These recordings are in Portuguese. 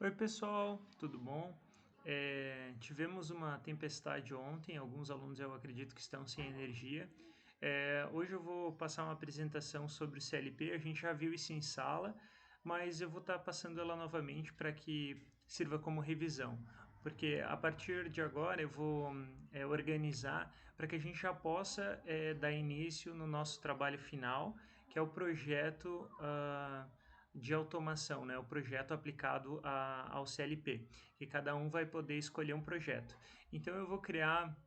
Oi, pessoal, tudo bom? Tivemos uma tempestade ontem, alguns alunos eu acredito que estão sem energia. Hoje eu vou passar uma apresentação sobre o CLP, a gente já viu isso em sala, mas eu vou estar passando ela novamente para que sirva como revisão, porque a partir de agora eu vou organizar para que a gente já possa dar início no nosso trabalho final, que é o projeto. De automação, né? O projeto aplicado ao CLP, que cada um vai poder escolher um projeto. Então eu vou criar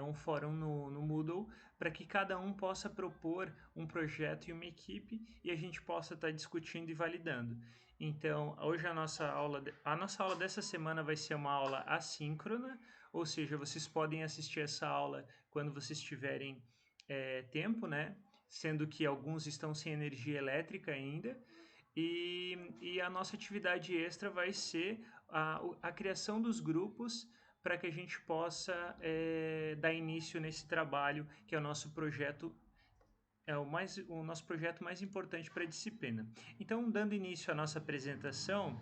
um fórum no Moodle para que cada um possa propor um projeto e uma equipe e a gente possa estar discutindo e validando. Então, hoje a nossa aula dessa semana vai ser uma aula assíncrona, ou seja, vocês podem assistir essa aula quando vocês tiverem tempo, né? Sendo que alguns estão sem energia elétrica ainda. E a nossa atividade extra vai ser a criação dos grupos para que a gente possa dar início nesse trabalho, que é o nosso projeto, o nosso projeto mais importante para a disciplina. Então, dando início à nossa apresentação,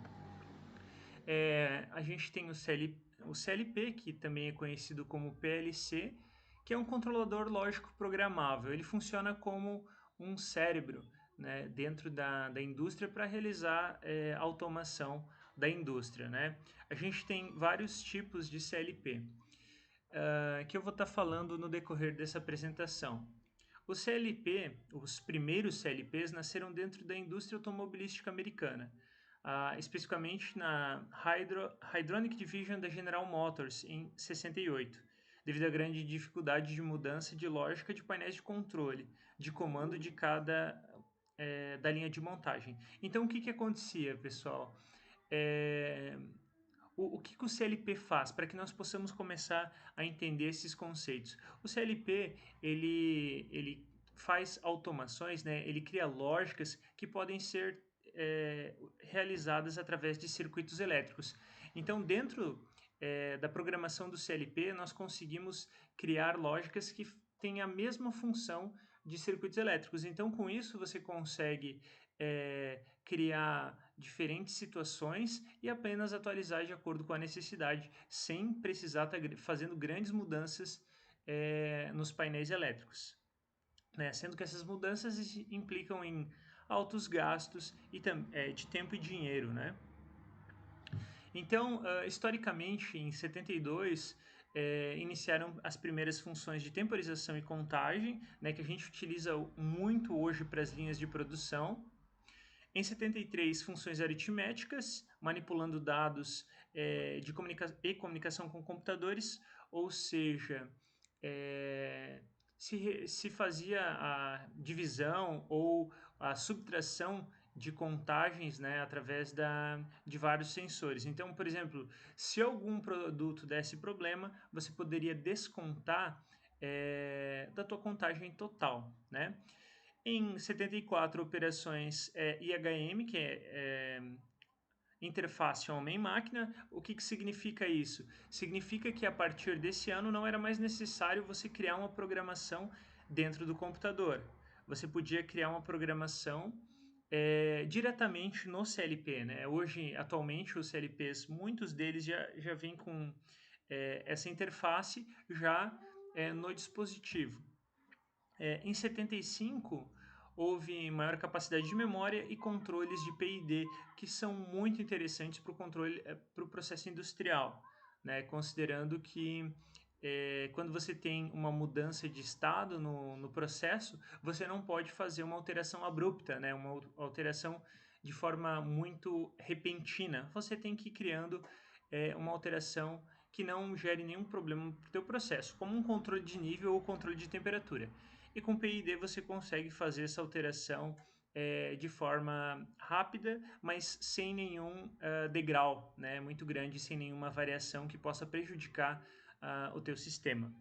a gente tem o CLP, que também é conhecido como PLC, que é um controlador lógico programável. Ele funciona como um cérebro, né, dentro da indústria para realizar automação da indústria. Né? A gente tem vários tipos de CLP, que eu vou estar falando no decorrer dessa apresentação. O CLP, os primeiros CLPs, nasceram dentro da indústria automobilística americana, especificamente na Hydronic Division da General Motors, em 68, devido à grande dificuldade de mudança de lógica de painéis de controle, de comando de cada da linha de montagem. Então, o que acontecia, pessoal? É, o que o CLP faz para que nós possamos começar a entender esses conceitos? O CLP ele faz automações, né? Ele cria lógicas que podem ser realizadas através de circuitos elétricos. Então, dentro da programação do CLP, nós conseguimos criar lógicas que têm a mesma função de circuitos elétricos. Então, com isso, você consegue criar diferentes situações e apenas atualizar de acordo com a necessidade, sem precisar estar fazendo grandes mudanças nos painéis elétricos. Né? Sendo que essas mudanças implicam em altos gastos de tempo e dinheiro. Né? Então, historicamente, em 72, iniciaram as primeiras funções de temporização e contagem, né, que a gente utiliza muito hoje para as linhas de produção. Em 73, funções aritméticas, manipulando dados e comunicação com computadores, ou seja, se fazia a divisão ou a subtração de contagens, né, através de vários sensores. Então, por exemplo, se algum produto desse problema, você poderia descontar da tua contagem total, né? Em 74, operações IHM, que é interface homem-máquina. O que significa isso? Significa que a partir desse ano não era mais necessário você criar uma programação dentro do computador. Você podia criar uma programação diretamente no CLP. Né? Hoje, atualmente, os CLPs, muitos deles já vêm com essa interface já no dispositivo. Em 75, houve maior capacidade de memória e controles de PID, que são muito interessantes para o controle, para o processo industrial, né? Considerando que quando você tem uma mudança de estado no processo, você não pode fazer uma alteração abrupta, né? Uma alteração de forma muito repentina. Você tem que ir criando uma alteração que não gere nenhum problema para o teu processo, como um controle de nível ou controle de temperatura. E com PID você consegue fazer essa alteração de forma rápida, mas sem nenhum degrau, né, muito grande, sem nenhuma variação que possa prejudicar o teu sistema.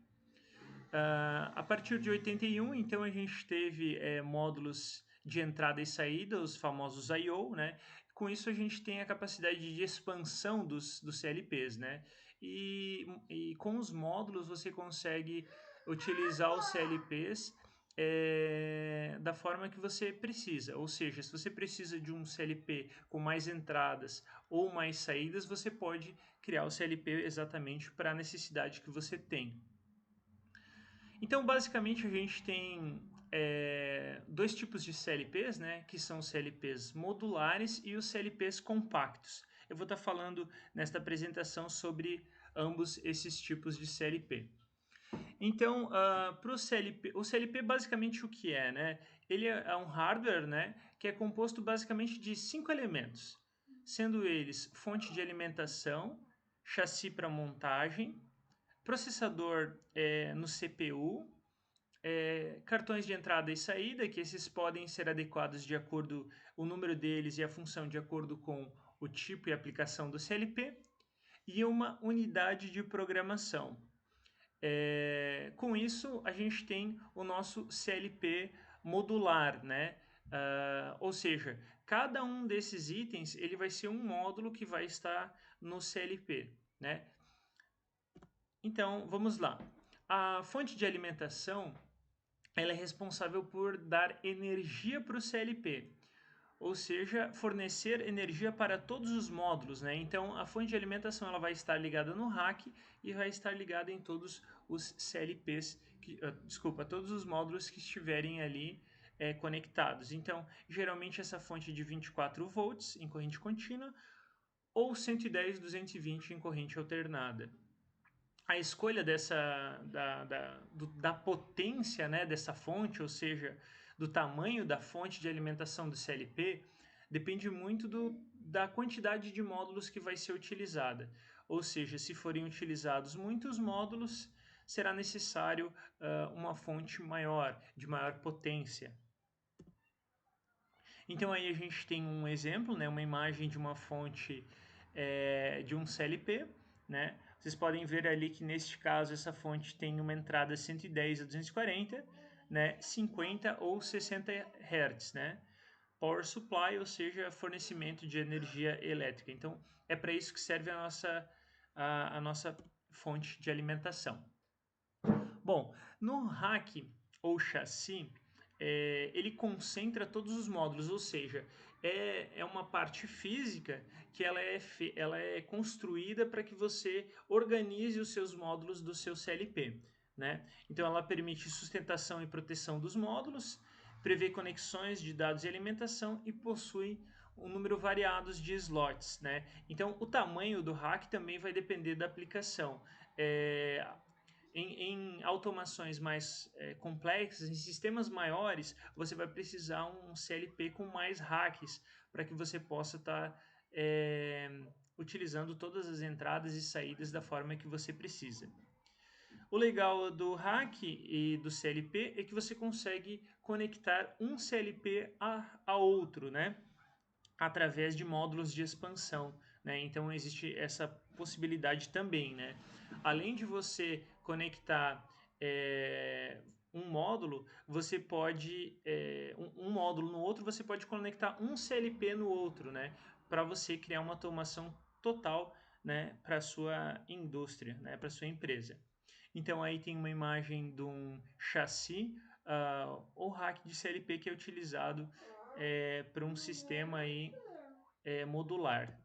A partir de 81, então, a gente teve módulos de entrada e saída, os famosos I/O, né? Com isso a gente tem a capacidade de expansão dos CLPs, né? E com os módulos você consegue utilizar os CLPs da forma que você precisa. Ou seja, se você precisa de um CLP com mais entradas ou mais saídas, você pode criar o CLP exatamente para a necessidade que você tem. Então, basicamente, a gente tem dois tipos de CLPs, né, que são os CLPs modulares e os CLPs compactos. Eu vou estar falando nesta apresentação sobre ambos esses tipos de CLP. Então, para o CLP basicamente o que é, né? Ele é um hardware, né, que é composto basicamente de 5 elementos, sendo eles fonte de alimentação, chassi para montagem, processador no CPU, cartões de entrada e saída, que esses podem ser adequados de acordo o número deles e a função de acordo com o tipo e aplicação do CLP, e uma unidade de programação. Com isso, a gente tem o nosso CLP modular, né? Ou seja, cada um desses itens ele vai ser um módulo que vai estar no CLP, né? Então, vamos lá. A fonte de alimentação ela é responsável por dar energia para o CLP, ou seja, fornecer energia para todos os módulos, né? Então, a fonte de alimentação ela vai estar ligada no rack e vai estar ligada em todos os CLPs, todos os módulos que estiverem ali conectados. Então, geralmente essa fonte é de 24 volts em corrente contínua ou 110, 220 em corrente alternada. A escolha da potência, né, dessa fonte, ou seja, do tamanho da fonte de alimentação do CLP, depende muito da quantidade de módulos que vai ser utilizada. Ou seja, se forem utilizados muitos módulos, será necessário uma fonte maior, de maior potência. Então aí a gente tem um exemplo, né, uma imagem de uma fonte de um CLP, né? Vocês podem ver ali que neste caso essa fonte tem uma entrada 110 a 240, né, 50 ou 60 Hz, né? Power supply, ou seja, fornecimento de energia elétrica. Então é para isso que serve a nossa fonte de alimentação. Bom, no rack ou chassi, ele concentra todos os módulos, ou seja, é uma parte física que ela é construída para que você organize os seus módulos do seu CLP, né? Então ela permite sustentação e proteção dos módulos, prevê conexões de dados e alimentação e possui um número variado de slots, né? Então o tamanho do rack também vai depender da aplicação. Em automações mais complexas, em sistemas maiores, você vai precisar um CLP com mais racks para que você possa estar utilizando todas as entradas e saídas da forma que você precisa. O legal do rack e do CLP é que você consegue conectar um CLP a outro, né? Através de módulos de expansão, né? Então existe essa possibilidade também, né? Além de você conectar um módulo, você pode um módulo no outro, você pode conectar um CLP no outro, né? Para você criar uma automação total, né? Para sua indústria, né? Para sua empresa. Então aí tem uma imagem de um chassi ou rack de CLP que é utilizado para um sistema aí, modular.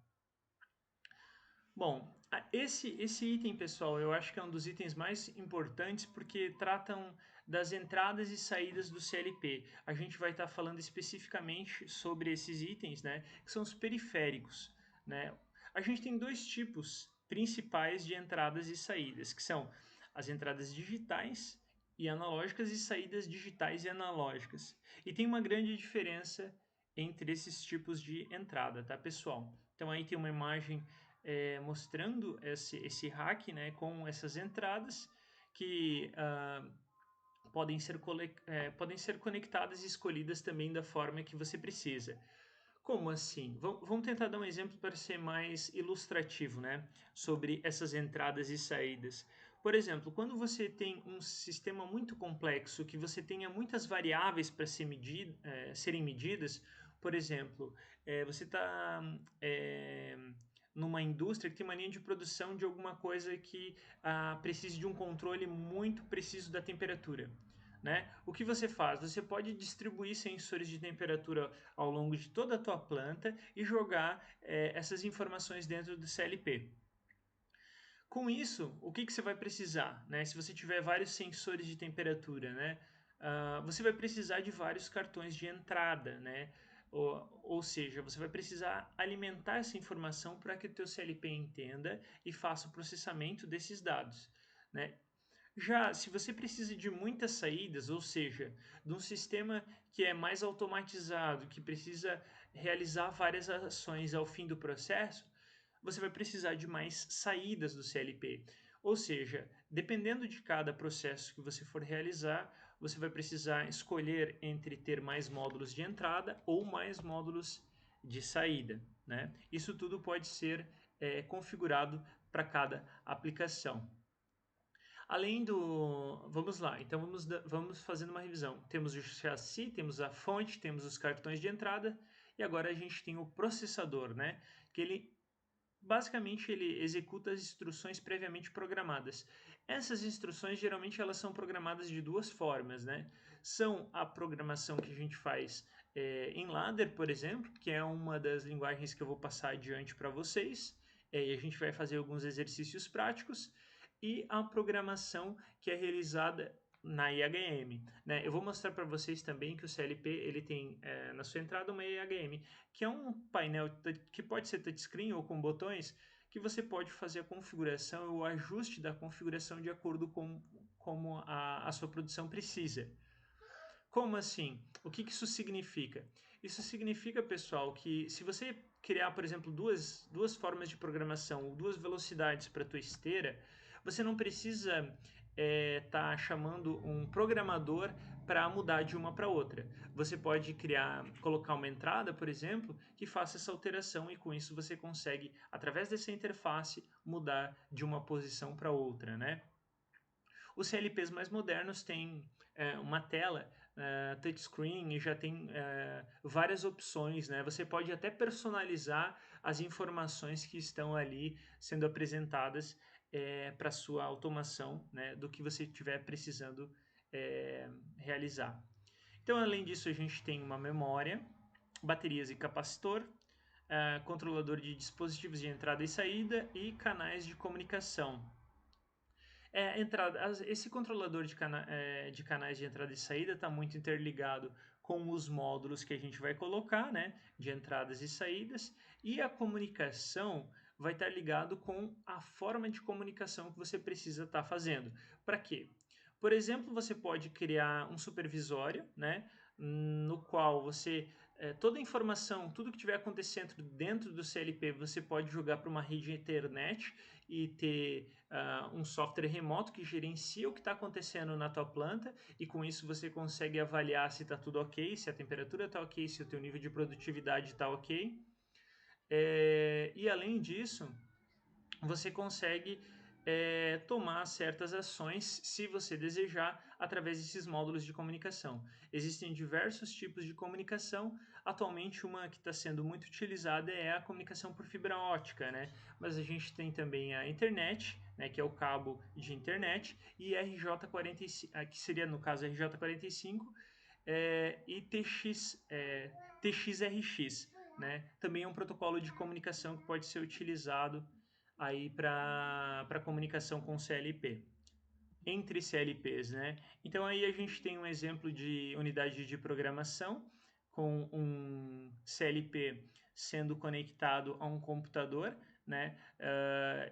Bom, esse item, pessoal, eu acho que é um dos itens mais importantes porque tratam das entradas e saídas do CLP. A gente vai estar falando especificamente sobre esses itens, né, que são os periféricos, né? A gente tem dois tipos principais de entradas e saídas, que são as entradas digitais e analógicas e saídas digitais e analógicas. E tem uma grande diferença entre esses tipos de entrada, tá, pessoal? Então aí tem uma imagem mostrando esse rack, né, com essas entradas que podem ser conectadas e escolhidas também da forma que você precisa. Como assim? Vamos tentar dar um exemplo para ser mais ilustrativo, né, sobre essas entradas e saídas. Por exemplo, quando você tem um sistema muito complexo, que você tenha muitas variáveis para serem medidas, por exemplo, você está numa indústria que tem uma linha de produção de alguma coisa que precise de um controle muito preciso da temperatura, né? O que você faz? Você pode distribuir sensores de temperatura ao longo de toda a tua planta e jogar essas informações dentro do CLP. Com isso, o que você vai precisar, né? Se você tiver vários sensores de temperatura, né? Você vai precisar de vários cartões de entrada, né? Ou seja, você vai precisar alimentar essa informação para que o teu CLP entenda e faça o processamento desses dados, né? Já se você precisa de muitas saídas, ou seja, de um sistema que é mais automatizado, que precisa realizar várias ações ao fim do processo, você vai precisar de mais saídas do CLP. Ou seja, dependendo de cada processo que você for realizar, você vai precisar escolher entre ter mais módulos de entrada ou mais módulos de saída, né? Isso tudo pode ser configurado para cada aplicação. Além do. Vamos lá, então vamos fazendo uma revisão. Temos o chassi, temos a fonte, temos os cartões de entrada e agora a gente tem o processador, né? Que ele basicamente ele executa as instruções previamente programadas. Essas instruções geralmente elas são programadas de duas formas, né? São a programação que a gente faz em ladder, por exemplo, que é uma das linguagens que eu vou passar adiante para vocês. E a gente vai fazer alguns exercícios práticos e a programação que é realizada na IHM, né? Eu vou mostrar para vocês também que o CLP ele tem na sua entrada uma IHM, que é um painel que pode ser touchscreen ou com botões, que você pode fazer a configuração e o ajuste da configuração de acordo com como a sua produção precisa. Como assim? O que isso significa? Isso significa, pessoal, que se você criar, por exemplo, duas formas de programação ou duas velocidades para a tua esteira, você não precisa tá chamando um programador para mudar de uma para outra. Você pode colocar uma entrada, por exemplo, que faça essa alteração e com isso você consegue, através dessa interface, mudar de uma posição para outra, né? Os CLPs mais modernos têm uma tela touchscreen e já tem várias opções, né? Você pode até personalizar as informações que estão ali sendo apresentadas para sua automação, né? Do que você estiver precisando realizar. Então, além disso, a gente tem uma memória, baterias e capacitor, controlador de dispositivos de entrada e saída e canais de comunicação. Esse controlador de canais de entrada e saída está muito interligado com os módulos que a gente vai colocar, né, de entradas e saídas, e a comunicação vai estar ligado com a forma de comunicação que você precisa estar fazendo. Para quê? Por exemplo, você pode criar um supervisório, né, no qual toda a informação, tudo que estiver acontecendo dentro do CLP, você pode jogar para uma rede Ethernet e ter um software remoto que gerencia o que está acontecendo na tua planta e com isso você consegue avaliar se está tudo ok, se a temperatura está ok, se o teu nível de produtividade está ok. E além disso, você consegue tomar certas ações, se você desejar, através desses módulos de comunicação. Existem diversos tipos de comunicação. Atualmente, uma que está sendo muito utilizada é a comunicação por fibra ótica, né? Mas a gente tem também a internet, né, que é o cabo de internet, e RJ45, que seria, no caso, RJ45, e TXRX, né? Também é um protocolo de comunicação que pode ser utilizado aí para comunicação com CLP, entre CLPs, né? Então aí a gente tem um exemplo de unidade de programação com um CLP sendo conectado a um computador, né?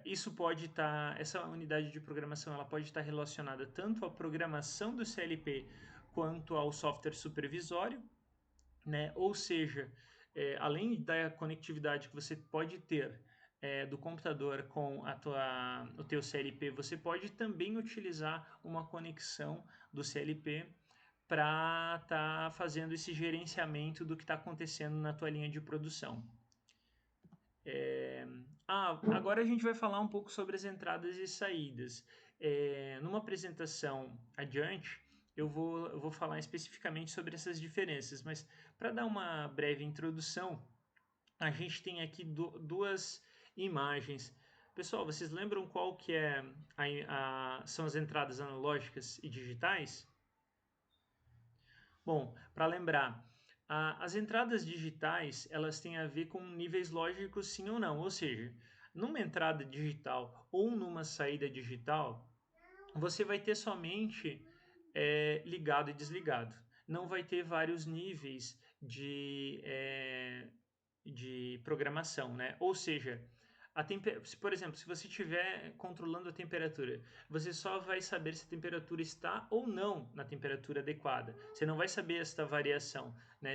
Isso pode essa unidade de programação ela pode estar relacionada tanto à programação do CLP quanto ao software supervisório, né? Ou seja, além da conectividade que você pode ter do computador com o teu CLP, você pode também utilizar uma conexão do CLP para estar fazendo esse gerenciamento do que está acontecendo na tua linha de produção. Agora a gente vai falar um pouco sobre as entradas e saídas. Numa apresentação adiante, eu vou falar especificamente sobre essas diferenças, mas para dar uma breve introdução, a gente tem aqui duas imagens. Pessoal, vocês lembram qual que são as entradas analógicas e digitais? Bom, para lembrar, as entradas digitais, elas têm a ver com níveis lógicos sim ou não, ou seja, numa entrada digital ou numa saída digital, você vai ter somente ligado e desligado. Não vai ter vários níveis de programação, né? Ou seja, por exemplo, se você estiver controlando a temperatura, você só vai saber se a temperatura está ou não na temperatura adequada. Você não vai saber esta variação, né?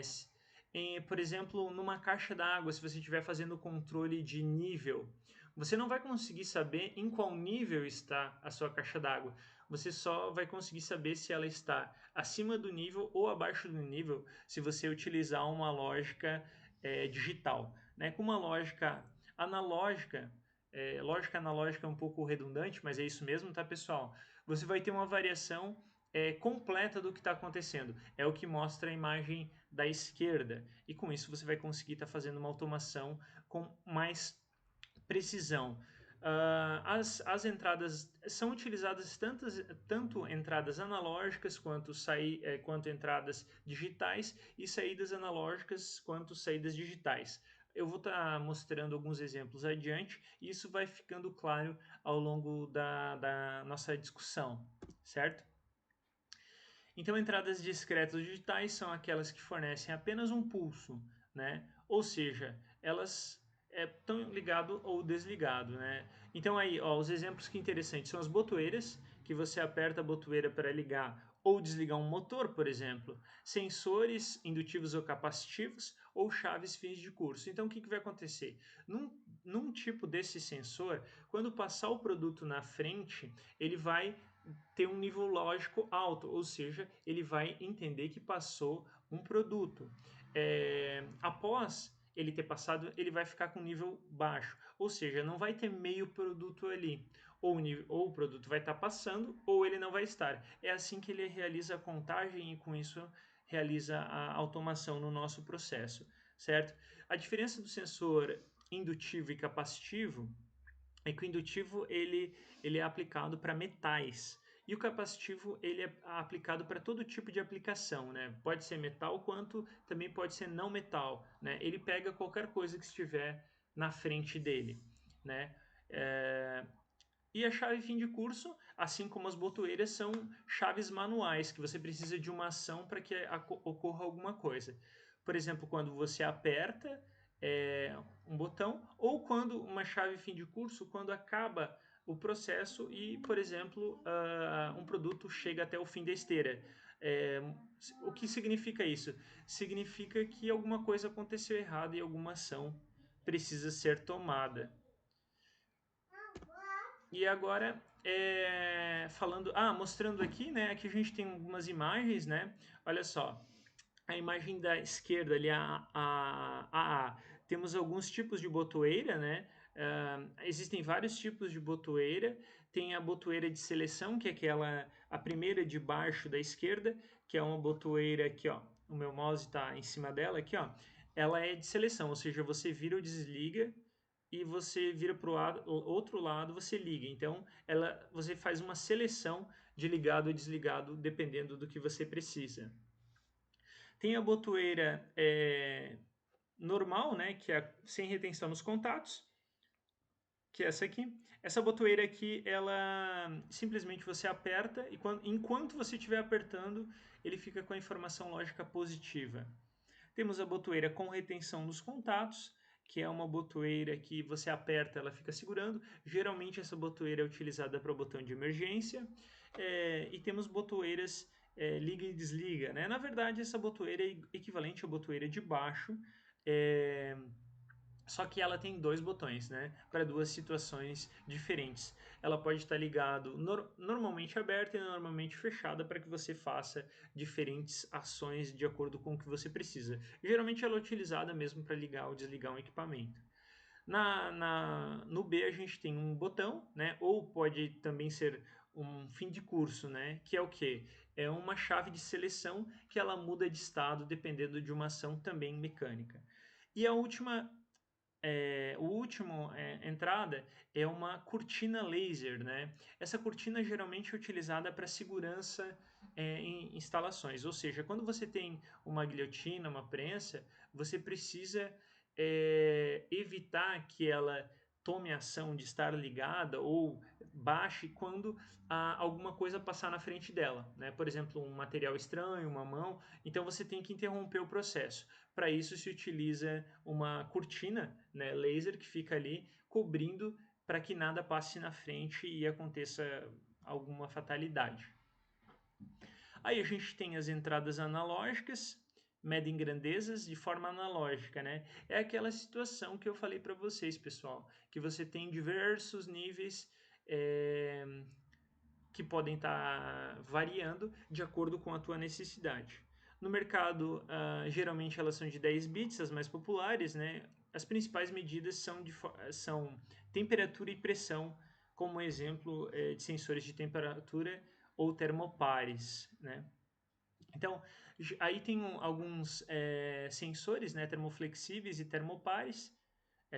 Por exemplo, numa caixa d'água, se você estiver fazendo o controle de nível, você não vai conseguir saber em qual nível está a sua caixa d'água. Você só vai conseguir saber se ela está acima do nível ou abaixo do nível se você utilizar uma lógica digital. Né? Com uma lógica analógica, lógica analógica é um pouco redundante, mas é isso mesmo, tá, pessoal? Você vai ter uma variação completa do que está acontecendo. É o que mostra a imagem da esquerda. E com isso você vai conseguir estar fazendo uma automação com mais precisão. As entradas são utilizadas tanto entradas analógicas quanto entradas digitais e saídas analógicas quanto saídas digitais. Eu vou estar mostrando alguns exemplos adiante e isso vai ficando claro ao longo da nossa discussão, certo? Então, entradas discretas digitais são aquelas que fornecem apenas um pulso, né? Ou seja, elas estão ligado ou desligado, né? Então aí, ó, os exemplos que interessantes são as botoeiras, que você aperta a botoeira para ligar ou desligar um motor, por exemplo, sensores indutivos ou capacitivos ou chaves fins de curso. Então, o que vai acontecer? Num tipo desse sensor, quando passar o produto na frente, ele vai ter um nível lógico alto, ou seja, ele vai entender que passou um produto. Após ele ter passado, ele vai ficar com nível baixo, ou seja, não vai ter meio produto ali. Ou o produto vai estar passando, ou ele não vai estar. É assim que ele realiza a contagem e com isso realiza a automação no nosso processo, certo? A diferença do sensor indutivo e capacitivo é que o indutivo ele é aplicado para metais e o capacitivo ele é aplicado para todo tipo de aplicação, né? Pode ser metal quanto também pode ser não metal, né? Ele pega qualquer coisa que estiver na frente dele, né? E a chave fim de curso, assim como as botoeiras, são chaves manuais que você precisa de uma ação para que ocorra alguma coisa. Por exemplo, quando você aperta um botão ou quando uma chave fim de curso, quando acaba o processo e, por exemplo, um produto chega até o fim da esteira. O que significa isso? Significa que alguma coisa aconteceu errado e alguma ação precisa ser tomada. E agora, mostrando aqui, né? Aqui a gente tem algumas imagens, né? Olha só, a imagem da esquerda ali, a temos alguns tipos de botoeira, né? Existem vários tipos de botoeira. Tem a botoeira de seleção, que é a primeira de baixo da esquerda, que é uma botoeira aqui, ó. O meu mouse está em cima dela aqui, ó. Ela é de seleção, ou seja, você vira ou desliga e você vira para o outro lado, você liga. Então, você faz uma seleção de ligado ou desligado, dependendo do que você precisa. Tem a botoeira normal, né, que é sem retenção nos contatos, que é essa aqui. Essa botoeira aqui, ela simplesmente você aperta e enquanto você estiver apertando, ele fica com a informação lógica positiva. Temos a botoeira com retenção nos contatos, que é uma botoeira que você aperta, ela fica segurando. Geralmente essa botoeira é utilizada para o botão de emergência. E temos botoeiras liga e desliga, né? Na verdade, essa botoeira é equivalente à botoeira de baixo, só que ela tem dois botões, né? Para duas situações diferentes. Ela pode estar ligado normalmente aberta e normalmente fechada para que você faça diferentes ações de acordo com o que você precisa. Geralmente ela é utilizada mesmo para ligar ou desligar um equipamento. No B a gente tem um botão, né? Ou pode também ser um fim de curso, né? Que é o que? É uma chave de seleção que ela muda de estado dependendo de uma ação também mecânica. E a última entrada é uma cortina laser, né? Essa cortina geralmente é utilizada para segurança em instalações. Ou seja, quando você tem uma guilhotina, uma prensa, você precisa evitar que ela tome a ação de estar ligada ou baixe quando alguma coisa passar na frente dela, né? Por exemplo, um material estranho, uma mão. Então você tem que interromper o processo. Para isso se utiliza uma cortina, né, laser que fica ali cobrindo para que nada passe na frente e aconteça alguma fatalidade. Aí a gente tem as entradas analógicas, medem grandezas de forma analógica, né? É aquela situação que eu falei para vocês, pessoal, que você tem diversos níveis que podem estar variando de acordo com a tua necessidade. No mercado, geralmente elas são de 10 bits, as mais populares, né? As principais medidas são temperatura e pressão, como exemplo de sensores de temperatura ou termopares, né? Então, aí tem alguns sensores, né, termoflexíveis e termopares,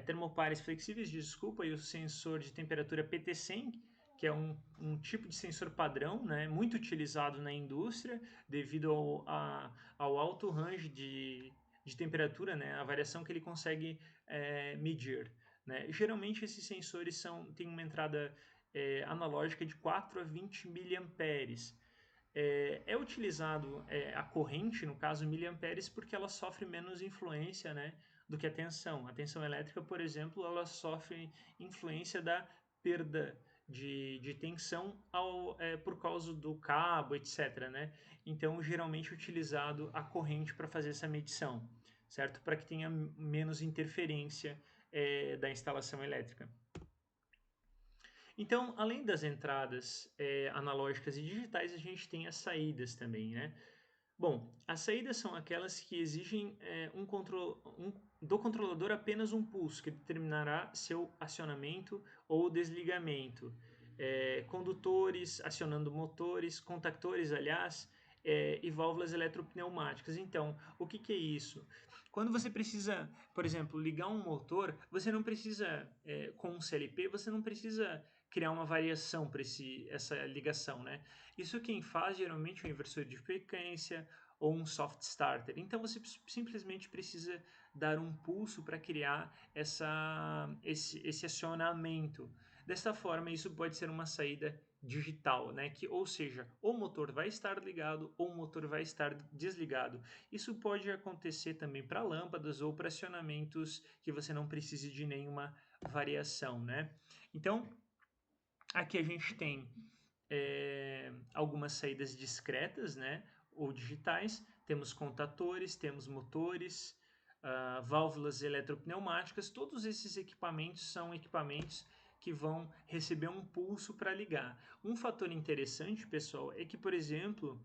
termopares flexíveis, desculpa, e o sensor de temperatura PT100, que é um tipo de sensor padrão, né, muito utilizado na indústria devido ao alto range de temperatura, né, a variação que ele consegue medir. Né? Geralmente esses sensores têm uma entrada analógica de 4 a 20 miliamperes. É utilizado a corrente, no caso miliamperes, porque ela sofre menos influência, né, do que a tensão. A tensão elétrica, por exemplo, ela sofre influência da perda de tensão por causa do cabo, etc. Né? Então, geralmente é utilizado a corrente para fazer essa medição, certo? Para que tenha menos interferência da instalação elétrica. Então, além das entradas analógicas e digitais, a gente tem as saídas também, né? Bom, as saídas são aquelas que exigem do controlador apenas um pulso, que determinará seu acionamento ou desligamento. Condutores acionando motores, contactores, aliás, e válvulas eletropneumáticas. Então, o que é isso? Quando você precisa, por exemplo, ligar um motor, você não precisa, com um CLP, você não precisa criar uma variação para essa ligação, né? Isso quem faz geralmente é um inversor de frequência ou um soft starter. Então você simplesmente precisa dar um pulso para criar esse acionamento. Desta forma, isso pode ser uma saída digital, né? Ou seja, o motor vai estar ligado ou o motor vai estar desligado. Isso pode acontecer também para lâmpadas ou para acionamentos que você não precise de nenhuma variação, né? Então, aqui a gente tem algumas saídas discretas, né, ou digitais. Temos contatores, temos motores, válvulas eletropneumáticas. Todos esses equipamentos são equipamentos que vão receber um pulso para ligar. Um fator interessante, pessoal, é que, por exemplo,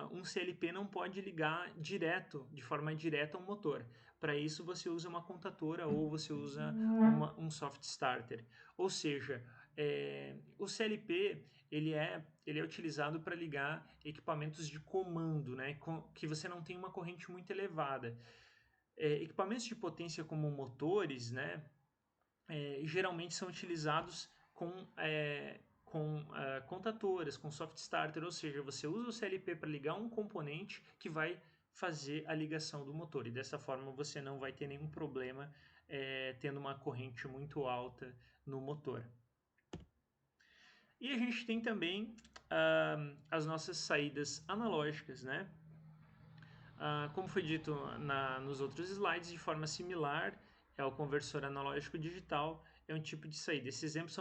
um CLP não pode ligar de forma direta ao motor. Para isso você usa uma contatora ou você usa um soft starter. Ou seja, o CLP ele é utilizado para ligar equipamentos de comando, né, que você não tem uma corrente muito elevada. Equipamentos de potência como motores, né, geralmente são utilizados com contatoras, com soft starter, ou seja, você usa o CLP para ligar um componente que vai fazer a ligação do motor, e dessa forma você não vai ter nenhum problema tendo uma corrente muito alta no motor. E a gente tem também as nossas saídas analógicas, né? Como foi dito nos outros slides, de forma similar ao conversor analógico digital, é um tipo de saída. Esses exemplos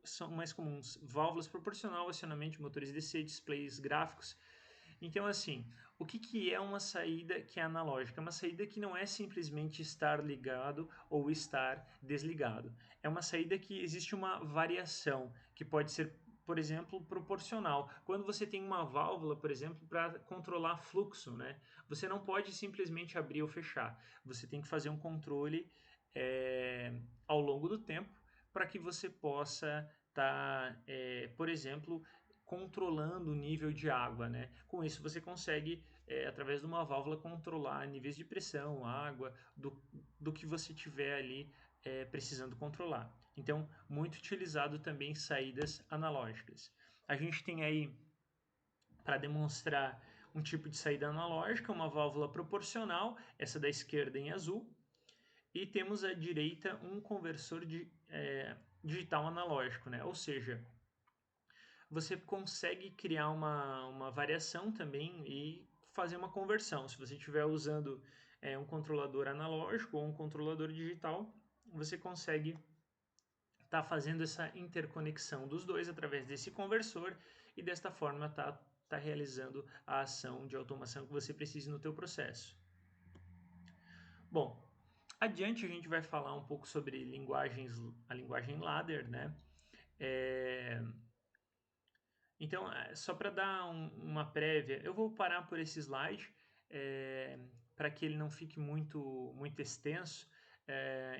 são mais comuns. Válvulas proporcional, acionamento de motores DC, displays gráficos. Então, assim, o que é uma saída que é analógica? É uma saída que não é simplesmente estar ligado ou estar desligado. É uma saída que existe uma variação, que pode ser, por exemplo, proporcional. Quando você tem uma válvula, por exemplo, para controlar fluxo, né? Você não pode simplesmente abrir ou fechar. Você tem que fazer um controle ao longo do tempo para que você possa estar, por exemplo, controlando o nível de água, né? Com isso você consegue, através de uma válvula, controlar níveis de pressão, água, do que você tiver ali precisando controlar. Então, muito utilizado também saídas analógicas. A gente tem aí para demonstrar um tipo de saída analógica, uma válvula proporcional, essa da esquerda em azul, e temos à direita um conversor digital analógico, né? Ou seja, você consegue criar uma variação também e fazer uma conversão. Se você estiver usando um controlador analógico ou um controlador digital, você consegue estar fazendo essa interconexão dos dois através desse conversor e desta forma tá realizando a ação de automação que você precisa no teu processo. Bom, adiante a gente vai falar um pouco sobre a linguagem ladder, né? Então, só para dar uma prévia, eu vou parar por esse slide para que ele não fique muito extenso.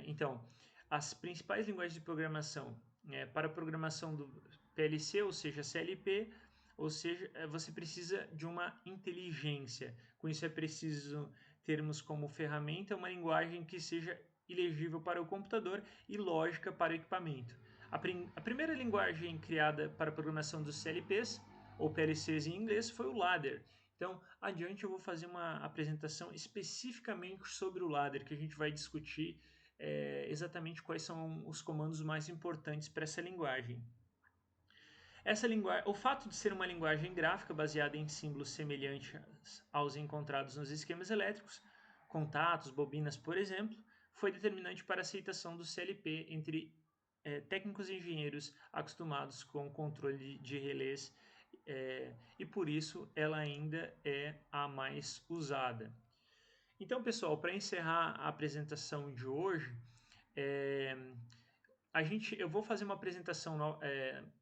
Então, as principais linguagens de programação para a programação do PLC, ou seja, CLP, ou seja, você precisa de uma inteligência. Com isso é preciso termos como ferramenta uma linguagem que seja ilegível para o computador e lógica para o equipamento. A primeira linguagem criada para a programação dos CLPs, ou PLCs em inglês, foi o ladder. Então, adiante eu vou fazer uma apresentação especificamente sobre o ladder, que a gente vai discutir exatamente quais são os comandos mais importantes para essa linguagem. O fato de ser uma linguagem gráfica baseada em símbolos semelhantes aos encontrados nos esquemas elétricos, contatos, bobinas, por exemplo, foi determinante para a aceitação do CLP entre técnicos e engenheiros acostumados com o controle de relés e por isso ela ainda é a mais usada. Então, pessoal, para encerrar a apresentação de hoje, eu vou fazer uma apresentação,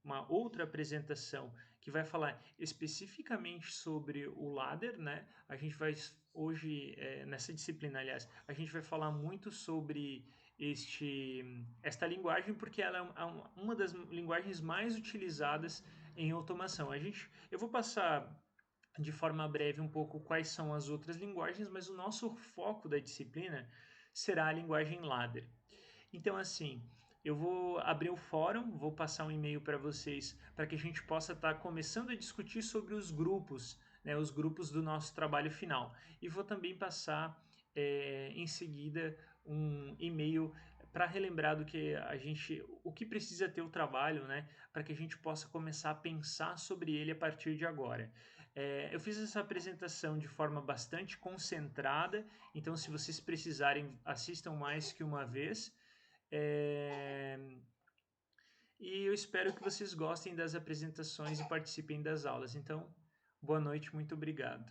uma outra apresentação que vai falar especificamente sobre o ladder, né? A gente vai hoje nessa disciplina, aliás, a gente vai falar muito sobre esta linguagem porque ela é uma das linguagens mais utilizadas em automação. Eu vou passar de forma breve um pouco quais são as outras linguagens, mas o nosso foco da disciplina será a linguagem ladder. Então, assim, eu vou abrir o fórum, vou passar um e-mail para vocês para que a gente possa estar começando a discutir sobre os grupos, né, os grupos do nosso trabalho final. E vou também passar em seguida um e-mail para relembrar o que precisa ter o trabalho, né, para que a gente possa começar a pensar sobre ele a partir de agora. Eu fiz essa apresentação de forma bastante concentrada, então se vocês precisarem, assistam mais que uma vez. E eu espero que vocês gostem das apresentações e participem das aulas. Então, boa noite, muito obrigado.